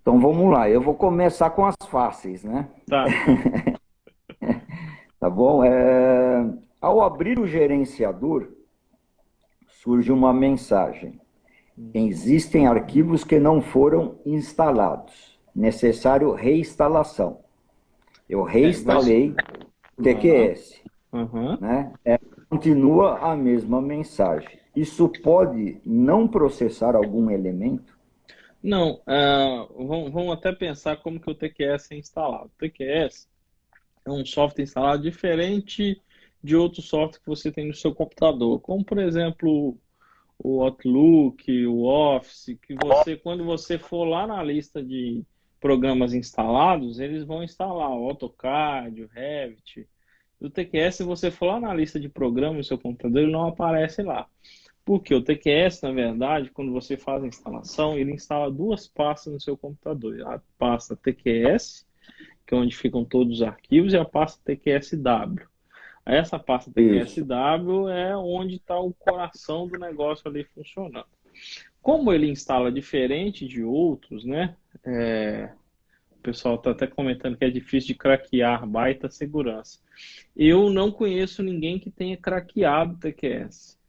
Então vamos lá, eu vou começar com as fáceis, né? Tá. Tá bom? Ao abrir o gerenciador, surge uma mensagem. Existem arquivos que não foram instalados. Necessário reinstalação. Eu Mas. reinstalei o Aham, TQS, aham. né? Continua a mesma mensagem. Isso pode não processar algum elemento? Não, vamos até pensar como que o TQS é instalado. O TQS é um software instalado diferente de outro software que você tem no seu computador, como por exemplo o Outlook, o Office, que você, quando você for lá na lista de programas instalados, eles vão instalar o AutoCAD, o Revit. O TQS, se você for lá na lista de programas no seu computador, ele não aparece lá. Porque o TQS, na verdade, quando você faz a instalação, ele instala duas pastas no seu computador. A pasta TQS, que é onde ficam todos os arquivos, e a pasta TQSW. Essa pasta Isso. TQSW é onde está o coração do negócio ali funcionando. Como ele instala diferente de outros, né? O pessoal está até comentando que é difícil de craquear, baita segurança. Eu não conheço ninguém que tenha craqueado o TQS.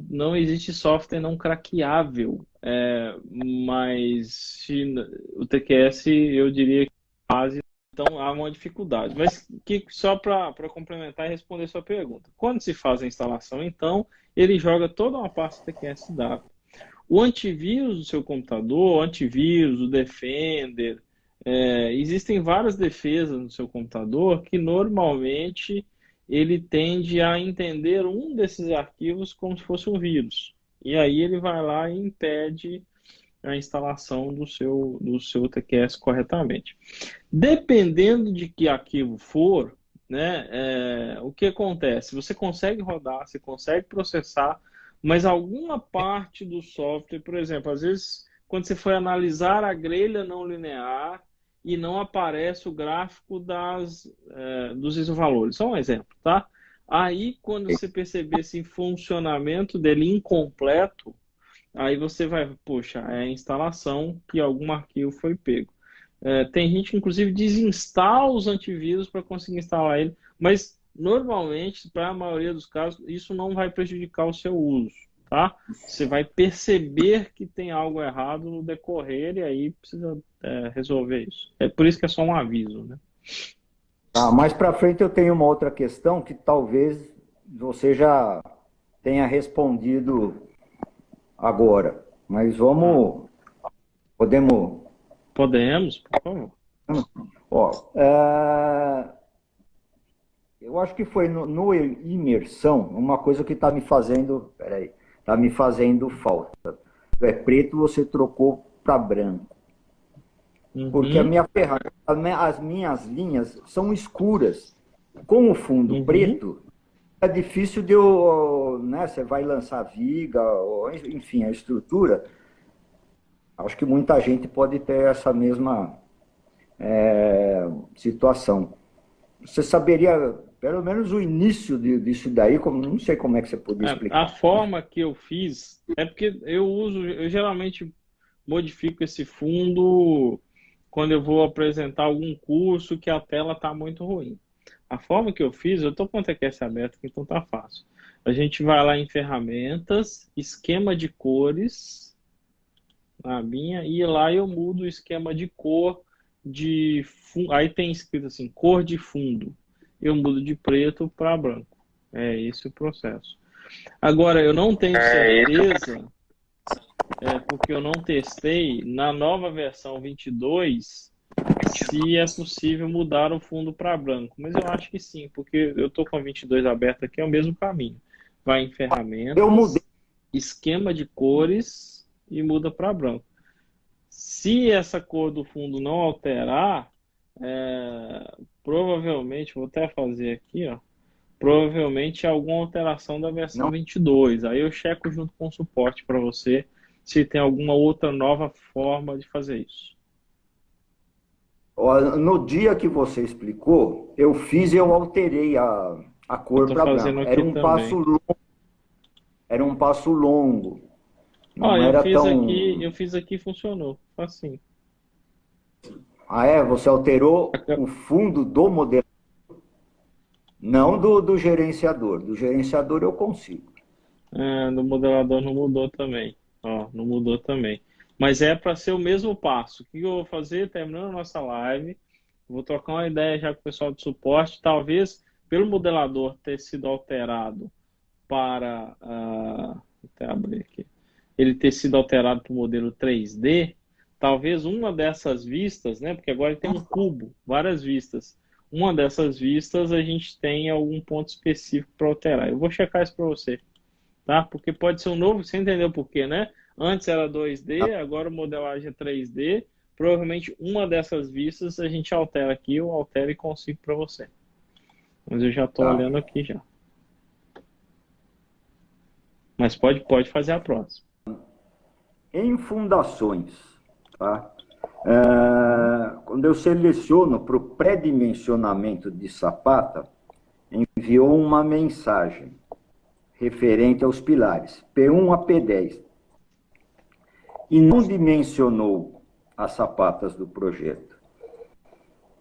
Não existe software não craqueável, mas o TQS eu diria que quase, então há uma dificuldade. Mas só para complementar e responder sua pergunta, quando se faz a instalação, então ele joga toda uma pasta TQSW. O antivírus do seu computador, o antivírus, o Defender, existem várias defesas no seu computador que normalmente ele tende a entender um desses arquivos como se fosse um vírus. E aí ele vai lá e impede a instalação do seu TQS corretamente. Dependendo de que arquivo for, né, o que acontece? Você consegue rodar, você consegue processar, mas alguma parte do software, por exemplo, às vezes quando você for analisar a grelha não linear e não aparece o gráfico dos isovalores. Só um exemplo, tá? Aí, quando você perceber esse funcionamento dele incompleto, aí você vai, poxa, é a instalação que algum arquivo foi pego. Tem gente que, inclusive, desinstala os antivírus para conseguir instalar ele, mas normalmente, para a maioria dos casos, isso não vai prejudicar o seu uso, tá? Você vai perceber que tem algo errado no decorrer e aí precisa resolver isso. É por isso que é só um aviso, né? Mais para frente eu tenho uma outra questão que talvez você já tenha respondido agora. Mas Ah, podemos. podemos, por favor. Ó, eu acho que foi no imersão uma coisa que está me fazendo, peraí, está me fazendo falta. É preto, você trocou para branco. Porque a Uhum, minha ferramenta, as minhas linhas são escuras. Com o fundo uhum. preto, é difícil de eu, né? Você vai lançar viga, ou, enfim, a estrutura. Acho que muita gente pode ter essa mesma situação. Você saberia, pelo menos, o início disso daí, como, não sei como é que você podia A explicar. forma que eu fiz é porque eu geralmente modifico esse fundo quando eu vou apresentar algum curso que a tela está muito ruim. A forma que eu fiz, eu estou com o TQS aberto aqui, então tá fácil. A gente vai lá em ferramentas, esquema de cores, na minha, e lá eu mudo o esquema de cor aí tem escrito assim, cor de fundo. Eu mudo de preto para branco. É esse o processo. Agora, eu não tenho certeza, porque eu não testei na nova versão 22 se é possível mudar o fundo para branco. Mas eu acho que sim, porque eu estou com a 22 aberta aqui, é o mesmo caminho. Vai em Eu mudei. ferramentas, esquema de cores e muda para branco. Se essa cor do fundo não alterar, provavelmente, vou até fazer aqui, ó. Provavelmente alguma alteração da versão Não, 22. Aí eu checo junto com o suporte para você se tem alguma outra nova forma de fazer isso. ó, no dia que você explicou, eu fiz e eu alterei a Eu cor estou para fazendo branco. aqui também. Era um passo longo. Ó, Não era tão. eu fiz aqui e funcionou. Assim. Ah, é? Você alterou o fundo do modelo, não do gerenciador. Do gerenciador eu consigo. No modelador não mudou também. Ó, não mudou também. Mas é para ser o mesmo passo. O que eu vou fazer? Terminando a nossa live, vou trocar uma ideia já com o pessoal de suporte. Talvez pelo modelador ter sido alterado para. Vou até abrir aqui. Ele ter sido alterado para o modelo 3D. Talvez uma dessas vistas, né? Porque agora ele tem um cubo, várias vistas. Uma dessas vistas a gente tem algum ponto específico para alterar. Eu vou checar isso para você. Tá? Porque pode ser um novo, você entendeu por quê, né? Antes era 2D, agora a modelagem é 3D. Provavelmente uma dessas vistas a gente altera aqui, eu altero e consigo para você. Mas eu já estou Tá. olhando aqui já. Mas pode fazer a próxima. Em fundações, tá? Quando eu seleciono para o pré-dimensionamento de sapata, enviou uma mensagem referente aos pilares, P1 a P10, e não dimensionou as sapatas do projeto.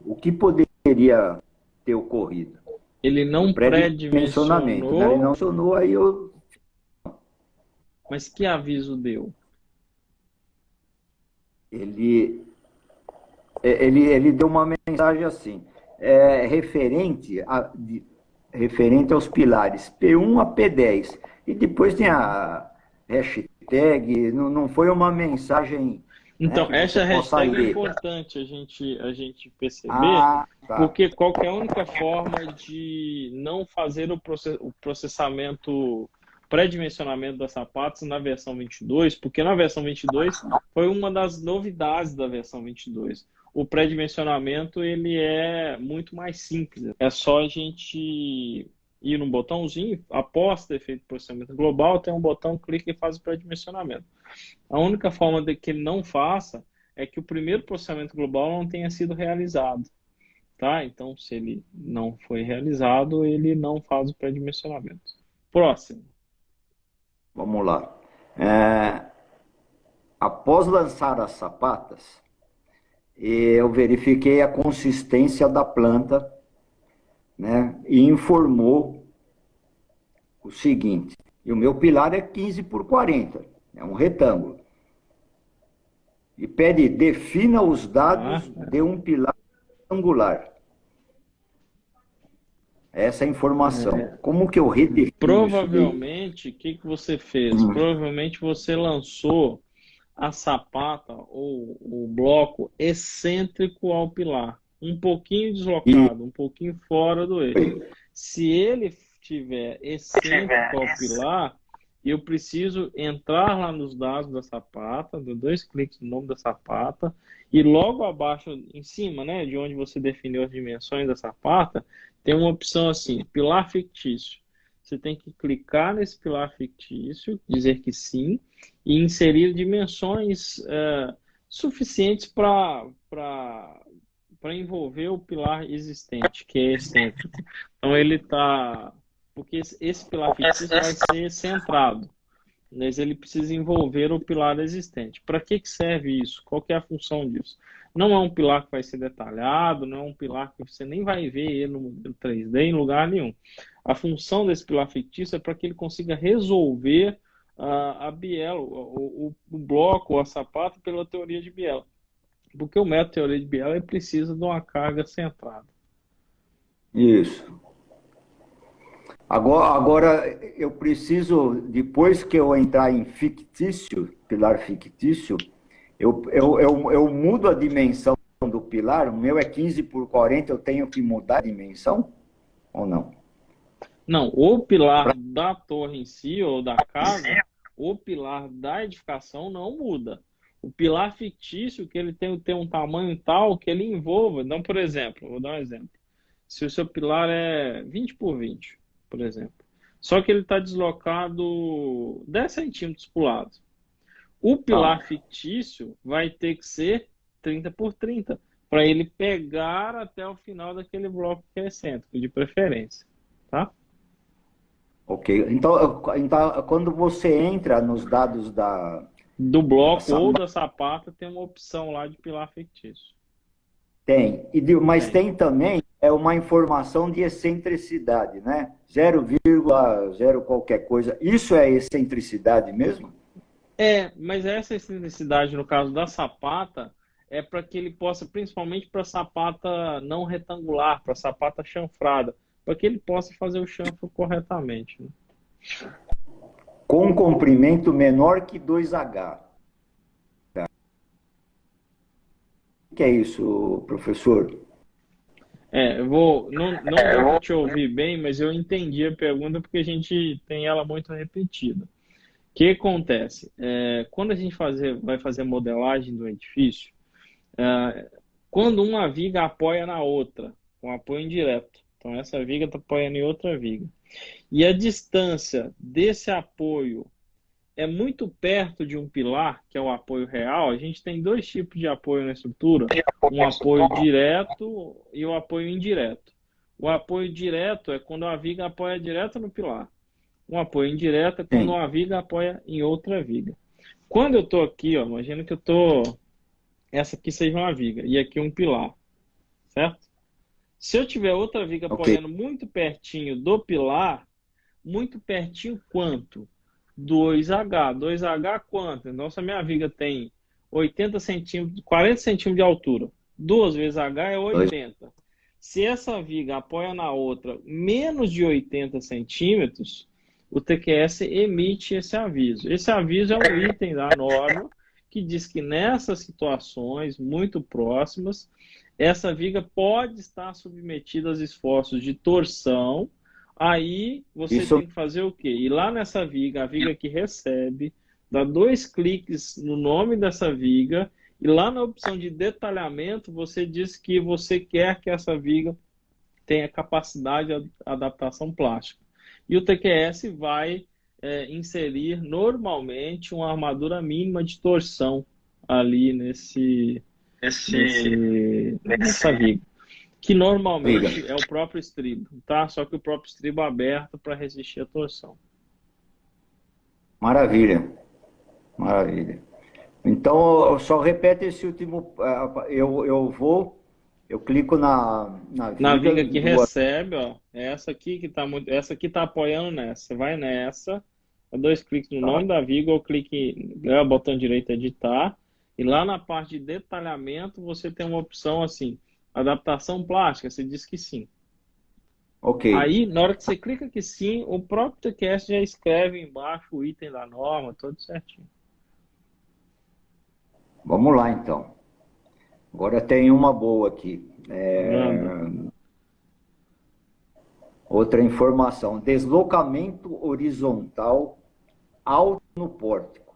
O que poderia ter ocorrido? Ele não Pré-dimensionamento, né? Ele não pré-dimensionou, dimensionou, aí eu... mas que aviso deu? Ele deu uma mensagem assim, referente aos pilares P1 a P10. E depois tem a hashtag, não foi uma mensagem, né, Então, que essa você possa hashtag é ler. importante a gente perceber, Ah, tá. porque qual que é a única forma de não fazer o processamento, pré-dimensionamento das sapatos na versão 22, porque na versão 22 foi uma das novidades da versão 22. O pré-dimensionamento ele é muito mais simples. É só a gente ir no botãozinho, após ter feito o processamento global, tem um botão, clica e faz o pré-dimensionamento. A única forma de que ele não faça é que o primeiro processamento global não tenha sido realizado, tá? Então, se ele não foi realizado, ele não faz o pré-dimensionamento. Próximo. Vamos lá. Após lançar as sapatas, eu verifiquei a consistência da planta, né, e informou o seguinte: e o meu pilar é 15 por 40, é um retângulo. E pede, defina os dados de um pilar angular. Essa é a informação. Como que eu redefino isso daí? Provavelmente, o que você fez? Provavelmente você lançou a sapata ou o bloco excêntrico ao pilar, um pouquinho deslocado, um pouquinho fora do eixo. Se ele estiver excêntrico ao pilar, eu preciso entrar lá nos dados da sapata, dou 2 cliques no nome da sapata, e logo abaixo, em cima, né, de onde você definiu as dimensões da sapata, tem uma opção assim, pilar fictício. Você tem que clicar nesse pilar fictício, dizer que sim, e inserir dimensões suficientes para envolver o pilar existente, que é excêntrico. Então ele está... Porque esse pilar fictício vai ser centrado, mas ele precisa envolver o pilar existente. Para que serve isso? Qual que é a função disso? Não é um pilar que vai ser detalhado, não é um pilar que você nem vai ver ele no modelo 3D em lugar nenhum. A função desse pilar fictício é para que ele consiga resolver a biela, o bloco, a sapata pela teoria de biela. Porque o método teoria de biela ele precisa de uma carga centrada. Isso. Agora eu preciso, depois que eu entrar em fictício, pilar fictício, eu mudo a dimensão do pilar. O meu é 15 por 40, eu tenho que mudar a dimensão ou não? Não, o pilar da torre em si, ou da casa, o pilar da edificação não muda. O pilar fictício, que ele tem um tamanho tal que ele envolva. Então, por exemplo, vou dar um exemplo. Se o seu pilar é 20 por 20, por exemplo, só que ele está deslocado 10 centímetros para o lado. O pilar fictício vai ter que ser 30 por 30, para ele pegar até o final daquele bloco que é excêntrico, de preferência. Tá? Ok. Então, quando você entra nos dados do bloco ou da sapata, tem uma opção lá de pilar fictício. Tem. Mas Tem. tem também uma informação de excentricidade, né? 0,0 qualquer coisa. Isso é excentricidade mesmo? Mas essa excentricidade, no caso da sapata, é para que ele possa, principalmente para sapata não retangular, para sapata chanfrada, para que ele possa fazer o chanfro corretamente, né? Com comprimento menor que 2H. O que é isso, professor? Não deu para te ouvir bem, mas eu entendi a pergunta porque a gente tem ela muito repetida. O que acontece? Quando a gente vai fazer a modelagem do edifício, quando uma viga apoia na outra, com apoio indireto, então essa viga está apoiando em outra viga, e a distância desse apoio é muito perto de um pilar, que é o apoio real, a gente tem dois tipos de apoio na estrutura, um apoio direto e o apoio indireto. O apoio direto é quando a viga apoia direto no pilar. Um apoio indireto é quando Sim. uma viga apoia em outra viga. Quando eu estou aqui, ó, imagina que eu estou. Essa aqui seja uma viga e aqui um pilar, certo? Se eu tiver outra viga Ok. apoiando muito pertinho do pilar, muito pertinho quanto? 2H. 2H quanto? Então, se a minha viga tem 80 centímetros, 40 centímetros de altura, 2 vezes H é 80. Se essa viga apoia na outra menos de 80 centímetros, o TQS emite esse aviso. Esse aviso é um item da norma que diz que nessas situações muito próximas, essa viga pode estar submetida aos esforços de torção. Aí você Isso tem que fazer o quê? Ir lá nessa viga, a viga que recebe, dá 2 cliques no nome dessa viga, e lá na opção de detalhamento você diz que você quer que essa viga tenha capacidade de adaptação plástica. E o TQS vai inserir normalmente uma armadura mínima de torção ali nessa viga, que Viga. normalmente é o próprio estribo, tá? Só que o próprio estribo é aberto para resistir à torção. Maravilha. Maravilha. Então, só repete esse último. Eu clico na Na viga viga que do. recebe, ó, essa aqui tá apoiando nessa. Você vai nessa, dá 2 cliques no Tá. nome da viga ou clique, o botão direito editar, e lá na parte de detalhamento você tem uma opção assim, adaptação plástica, você diz que sim. Ok. Aí, na hora que você clica que sim, o próprio TQS já escreve embaixo o item da norma, tudo certinho. Vamos lá, então. Agora tem uma boa aqui. Manda. Outra informação. Deslocamento horizontal alto no pórtico.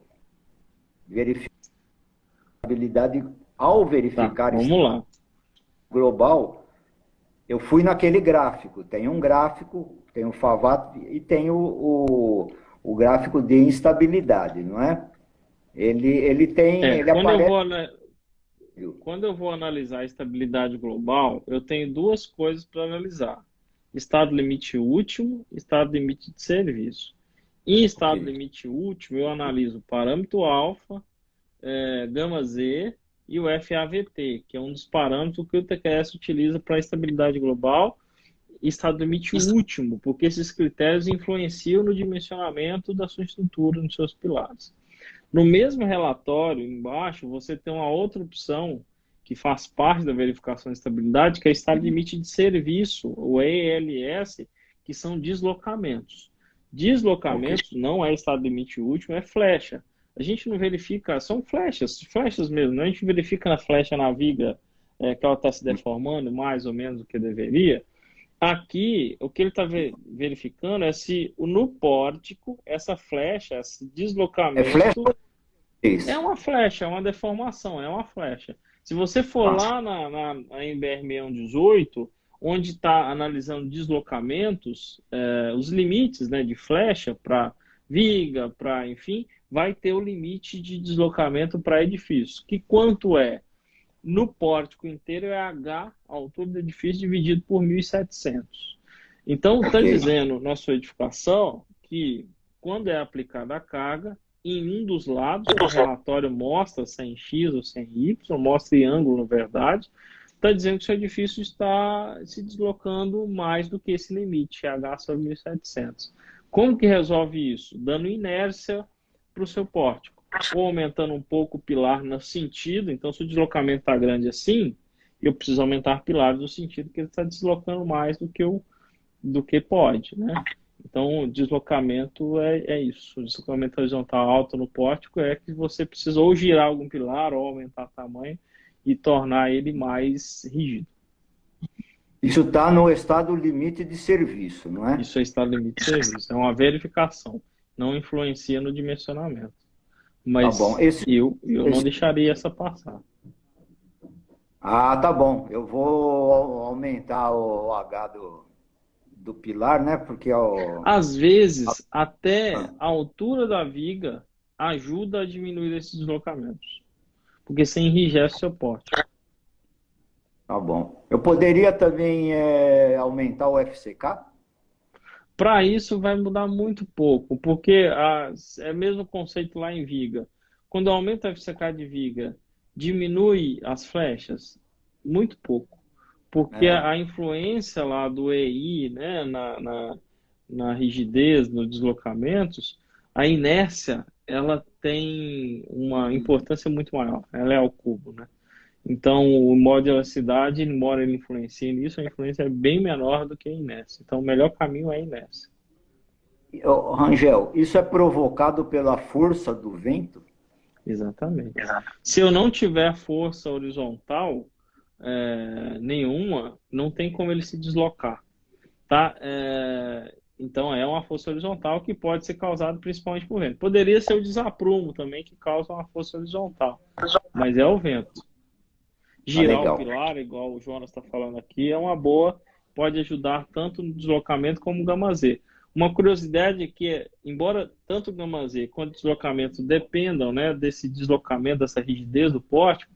Verificabilidade. Ao Tá, verificar vamos lá. global, eu fui naquele gráfico. Tem um gráfico, tem o Favato e tem o gráfico de instabilidade, não é? Ele Quando eu aparece. vou, quando eu vou analisar a estabilidade global, eu tenho duas coisas para analisar: estado limite último, estado limite de serviço. Em Ok, estado limite último, eu analiso o parâmetro alfa, gama Z e o FAVT, que é um dos parâmetros que o TQS utiliza para a estabilidade global e estado limite último, porque esses critérios influenciam no dimensionamento da sua estrutura, nos seus pilares. No mesmo relatório, embaixo, você tem uma outra opção que faz parte da verificação de estabilidade, que é estado limite de serviço, o ELS, que são deslocamentos. ok. Deslocamentos não é estado limite último, é flecha. A gente não verifica, são flechas, flechas mesmo, né? A gente verifica na flecha na viga que ela está se deformando mais ou menos do que deveria. Aqui, o que ele está verificando é se no pórtico, essa flecha, esse É flash deslocamento é isso. uma flecha, é uma deformação, é uma flecha. Se você for Ah, lá na NBR 618, onde está analisando deslocamentos, os limites, né, de flecha para viga, para, enfim, vai ter o limite de deslocamento para edifício. Que quanto é? No pórtico inteiro é H, a altura do edifício, dividido por 1.700. Então, está ok. dizendo na sua edificação que, quando é aplicada a carga, em um dos lados, que o relatório mostra 100x ou 100y, mostra triângulo, na verdade, está dizendo que o seu edifício está se deslocando mais do que esse limite, H sobre 1.700. Como que resolve isso? Dando inércia para o seu pórtico, ou aumentando um pouco o pilar no sentido. Então, se o deslocamento está grande assim, eu preciso aumentar pilares no sentido que ele está deslocando mais do que pode, né? Então, o deslocamento é isso. O deslocamento horizontal alto no pórtico é que você precisa ou girar algum pilar ou aumentar o tamanho e tornar ele mais rígido. Isso está no estado limite de serviço, não é? Isso é estado limite de serviço. É uma verificação. Não influencia no dimensionamento. Tá bom. Mas eu não deixaria essa passar. Ah, tá bom. Eu vou aumentar o H do pilar, né? Porque Às vezes, até a altura da viga ajuda a diminuir esses deslocamentos. Porque você enrijece o seu pórtico. Tá bom. Eu poderia também aumentar o FCK? Para isso vai mudar muito pouco, porque é o mesmo conceito lá em viga. Quando aumenta o FCK de viga, diminui as flechas? Muito pouco. Porque a influência lá do EI, né, na rigidez, nos deslocamentos, a inércia, ela tem uma importância muito maior. Ela é ao cubo, né? Então, o modo de elasticidade, embora ele influencie nisso, a influência é bem menor do que a inércia. Então, o melhor caminho é a inércia. Rangel, isso é provocado pela força do vento? Exatamente. Se eu não tiver força horizontal nenhuma, não tem como ele se deslocar. Tá? Então, é uma força horizontal que pode ser causada principalmente por vento. Poderia ser o desaprumo também, que causa uma força horizontal, mas é o vento. Girar o pilar, igual o Jonas está falando aqui, é uma boa, pode ajudar tanto no deslocamento como no gama Z. Uma curiosidade é que, embora tanto o gama Z quanto o deslocamento dependam, né, desse deslocamento, dessa rigidez do pórtico,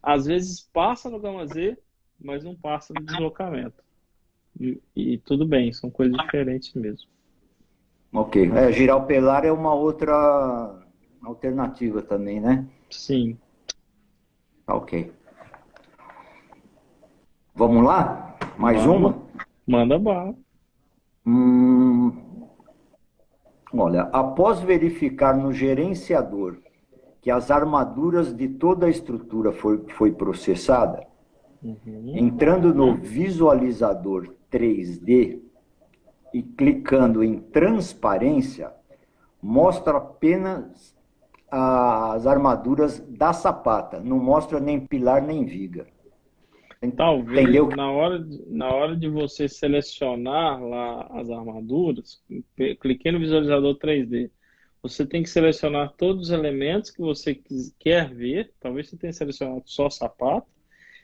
às vezes passa no gama Z, mas não passa no deslocamento. E tudo bem, são coisas diferentes mesmo. Ok. Girar o pilar é uma outra alternativa também, né? Sim. Ok. Vamos lá? Mais uma? Manda bala. Olha, após verificar no gerenciador que as armaduras de toda a estrutura foi processada, entrando no visualizador 3D e clicando em transparência, mostra apenas as armaduras da sapata, não mostra nem pilar nem viga. Talvez Entendeu? na hora de você selecionar lá as armaduras, cliquei no visualizador 3D, você tem que selecionar todos os elementos que você quer ver, talvez você tenha selecionado só sapato,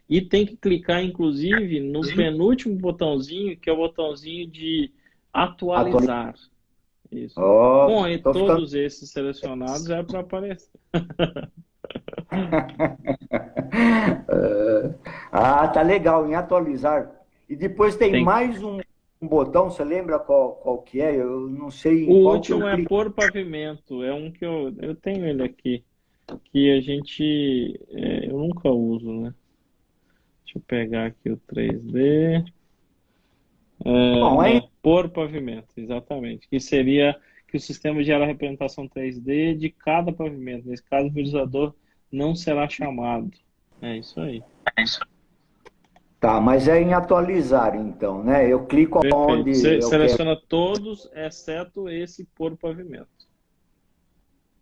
e tem que clicar inclusive no penúltimo botãozinho, que é o botãozinho de atualizar. Isso. Com todos esses selecionados é para aparecer. Tá legal, em atualizar. E depois tem mais um botão, você lembra qual que é? Eu não sei. O último é pôr pavimento, é um que eu tenho ele aqui, que eu nunca uso, né? Deixa eu pegar aqui o 3D. Pôr pavimento, exatamente. Que seria que o sistema gera a representação 3D de cada pavimento. Nesse caso, o visualizador não será chamado. É isso aí. Tá, mas é em atualizar, então, né? Eu clico onde Você seleciona todos, exceto esse pôr pavimento.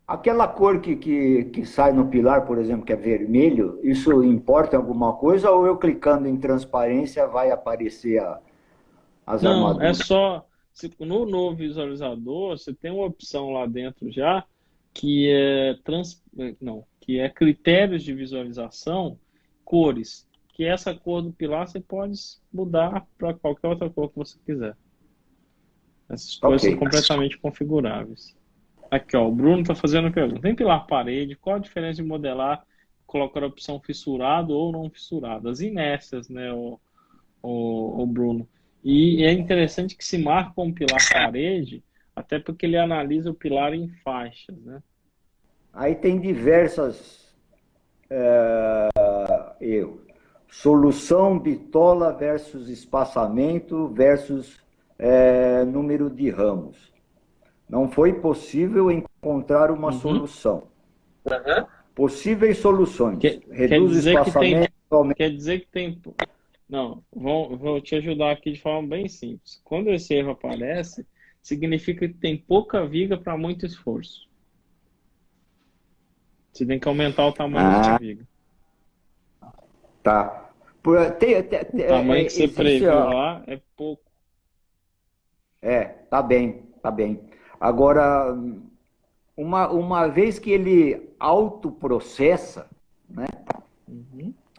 Aquela cor que sai no pilar, por exemplo, que é vermelho, isso importa alguma coisa ou eu clicando em transparência vai aparecer as armaduras? Não, é só... No visualizador, você tem uma opção lá dentro já que que é critérios de visualização, cores. Que essa cor do pilar você pode mudar para qualquer outra cor que você quiser. Essas cores são completamente configuráveis. Aqui, ó, o Bruno está fazendo a pergunta. Tem pilar parede, qual a diferença de modelar, colocar a opção fissurado ou não fissurado? As inércias, né, o Bruno. E é interessante que se marca um pilar parede, até porque ele analisa o pilar em faixas, né? Aí tem diversas erros. Solução bitola versus espaçamento versus número de ramos. Não foi possível encontrar uma solução. Possíveis soluções. Reduz o espaçamento. Quer dizer que tem. Não, vou te ajudar aqui de forma bem simples. Quando esse erro aparece, significa que tem pouca viga para muito esforço. Você tem que aumentar o tamanho dessa viga. Tá. O tamanho que você previu lá é pouco. Tá bem, tá bem. Agora, uma vez que ele autoprocessa, né?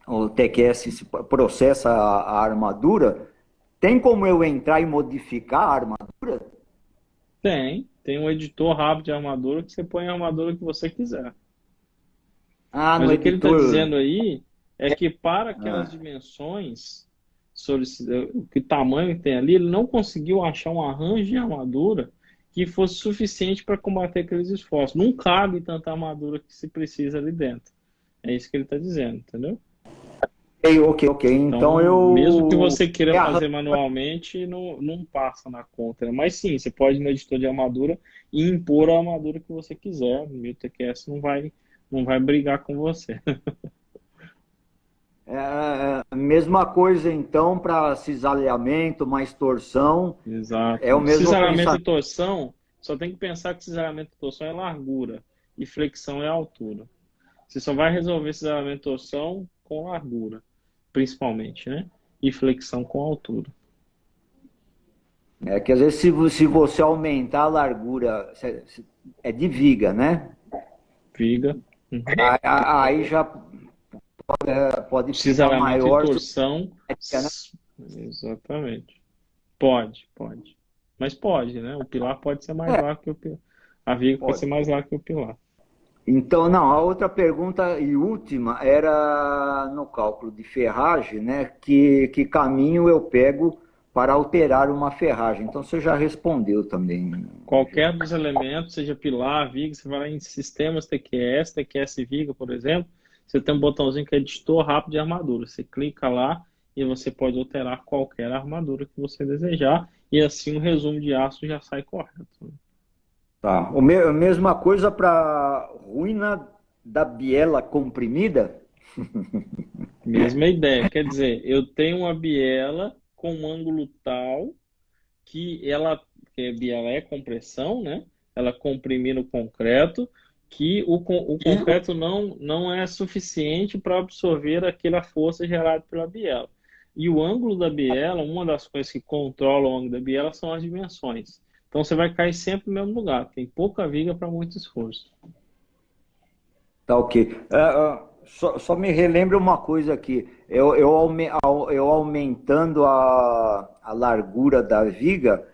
O TQS processa a armadura, tem como eu entrar e modificar a armadura? Tem um editor rápido de armadura que você põe a armadura que você quiser. Mas o que ele está dizendo aí é que para aquelas dimensões, que tamanho que tem ali, ele não conseguiu achar um arranjo de armadura que fosse suficiente para combater aqueles esforços. Não cabe tanta armadura que se precisa ali dentro. É isso que ele está dizendo, entendeu? Ok. Então mesmo que você queira fazer manualmente, não passa na conta. Mas sim, você pode ir no editor de armadura e impor a armadura que você quiser. O meu TQS não vai brigar com você. Mesma coisa, então, para cisalhamento, mais torção. Exato. É o mesmo cisalhamento e torção, só tem que pensar que cisalhamento e torção é largura e flexão é altura. Você só vai resolver cisalhamento e torção com largura, principalmente, né? E flexão com altura. Que às vezes se você aumentar a largura, é de viga, né? Viga. Aí já pode ficar maior. E torção. Exatamente. Pode. Mas pode, né? O pilar pode ser mais largo que o pilar. A viga pode ser mais larga que o pilar. Então, não, a outra pergunta e última era no cálculo de ferragem, né? Que caminho eu pego para alterar uma ferragem? Então você já respondeu também. Qualquer dos elementos, seja pilar, viga, você vai lá em sistemas TQS viga, por exemplo, você tem um botãozinho que é editor rápido de armadura. Você clica lá e você pode alterar qualquer armadura que você desejar e assim o resumo de aço já sai correto. Tá. A mesma coisa para ruína da biela comprimida? Mesma ideia. Quer dizer, eu tenho uma biela com um ângulo tal que que a biela é compressão, né? Ela comprimir no concreto, que o concreto não é suficiente para absorver aquela força gerada pela biela. E o ângulo da biela, uma das coisas que controla o ângulo da biela são as dimensões. Então você vai cair sempre no mesmo lugar. Tem pouca viga para muito esforço. Tá ok. Só me relembra uma coisa aqui. Eu aumentando a largura da viga,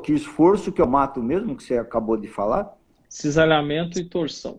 que esforço que eu mato mesmo, que você acabou de falar? Cisalhamento e torção.